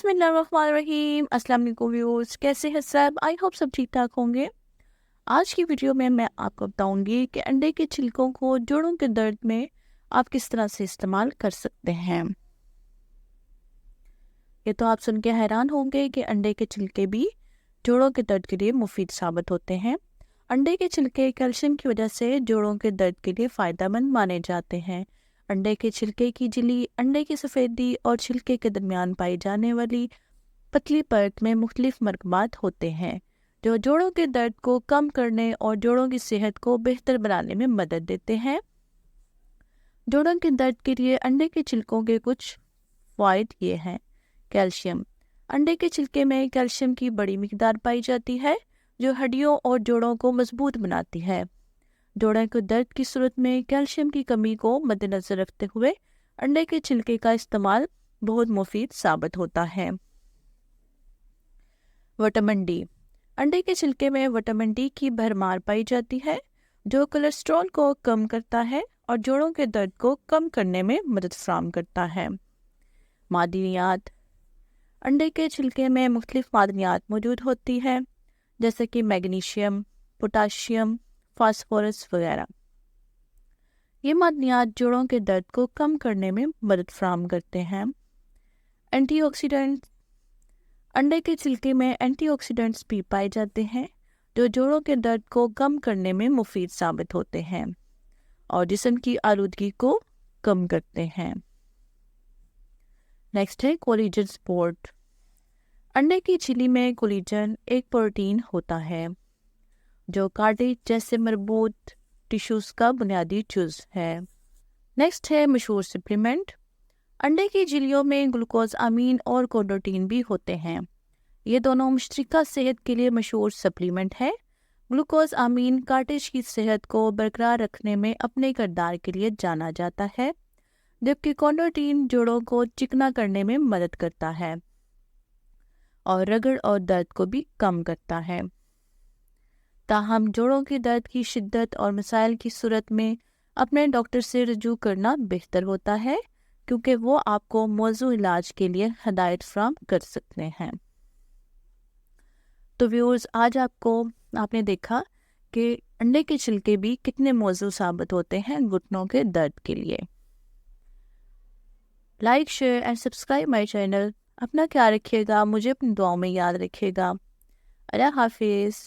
बिस्मिल्लाहिर्रहमानिर्रहीम। अस्सलाम वालेकुम व्यूअर्स, कैसे हैं सब? आई होप सब ठीक ठाक होंगे। आज की वीडियो में मैं आपको बताऊंगी कि अंडे के छिलकों को जोड़ों के दर्द में आप किस तरह से इस्तेमाल कर सकते हैं। ये तो आप सुन के हैरान होंगे कि अंडे के छिलके भी जोड़ों के दर्द के लिए मुफीद साबित होते हैं। अंडे के छिलके कैल्शियम की वजह से जोड़ों के दर्द के लिए फ़ायदेमंद माने जाते हैं। अंडे के छिलके की झिल्ली अंडे की सफ़ेदी और छिलके के दरमियान पाई जाने वाली पतली परत में मुख्तलिफ मरकबात होते हैं जो जोड़ों के दर्द को कम करने और जोड़ों की सेहत को बेहतर बनाने में मदद देते हैं। जोड़ों के दर्द के लिए अंडे के छिलकों के कुछ फ़वाइद ये हैं। कैल्शियम। अंडे के छिलके में कैल्शियम की बड़ी मिकदार पाई जाती है जो हड्डियों और जोड़ों को मजबूत बनाती है। जोड़ों के दर्द की सूरत में कैल्शियम की कमी को मद्देनजर रखते हुए अंडे के छिलके का इस्तेमाल बहुत मुफीद साबित होता है। Vitamin D. अंडे के छिलके में विटामिन डी की भरमार पाई जाती है जो कोलेस्ट्रॉल को कम करता है और जोड़ों के दर्द को कम करने में मदद फराहम करता है। मादनियात। अंडे के छिलके में मुख्तलिफ मादनियात मौजूद होती है जैसे कि मैग्नीशियम, पोटाशियम, फास्फोरस वगैरह। ये मादनियात जोड़ों के दर्द को कम करने में मदद फराहम करते हैं। एंटीऑक्सीडेंट। अंडे के छिलके में एंटीऑक्सीडेंट्स भी पाए जाते हैं जो जोड़ों के दर्द को कम करने में मुफीद साबित होते हैं और जिस्म की आलूदगी को कम करते हैं। नेक्स्ट है कोलेजन सपोर्ट। अंडे की झिल्ली में कोलेजन एक प्रोटीन होता है जो कार्टिलेज जैसे मरबूत टिश्यूज का बुनियादी जुज़ है। नेक्स्ट है मशहूर सप्लीमेंट। अंडे की झिल्लियों में ग्लूकोज अमीन और कोडोटीन भी होते हैं। ये दोनों मुश्तरका सेहत के लिए मशहूर सप्लीमेंट है। ग्लूकोज अमीन कार्टिलेज की सेहत को बरकरार रखने में अपने किरदार के लिए जाना जाता है जबकि कोडोटीन जोड़ों को चिकना करने में मदद करता है और रगड़ और दर्द को भी कम करता है। ताहम जोड़ों की दर्द की शिद्दत और मसाइल की सूरत में अपने डॉक्टर से रजू करना बेहतर होता है क्योंकि वो आपको मौजू इलाज के लिए हदायत फराहम कर सकते हैं। तो व्यूअर्स, आज आपने देखा कि अंडे के छिलके भी कितने मौजू साबित होते हैं घुटनों के दर्द के लिए। Like, share and subscribe my channel. अपना ख्याल रखिएगा, मुझे अपनी दुआओं में याद रखिएगा। अल्लाह हाफिज़।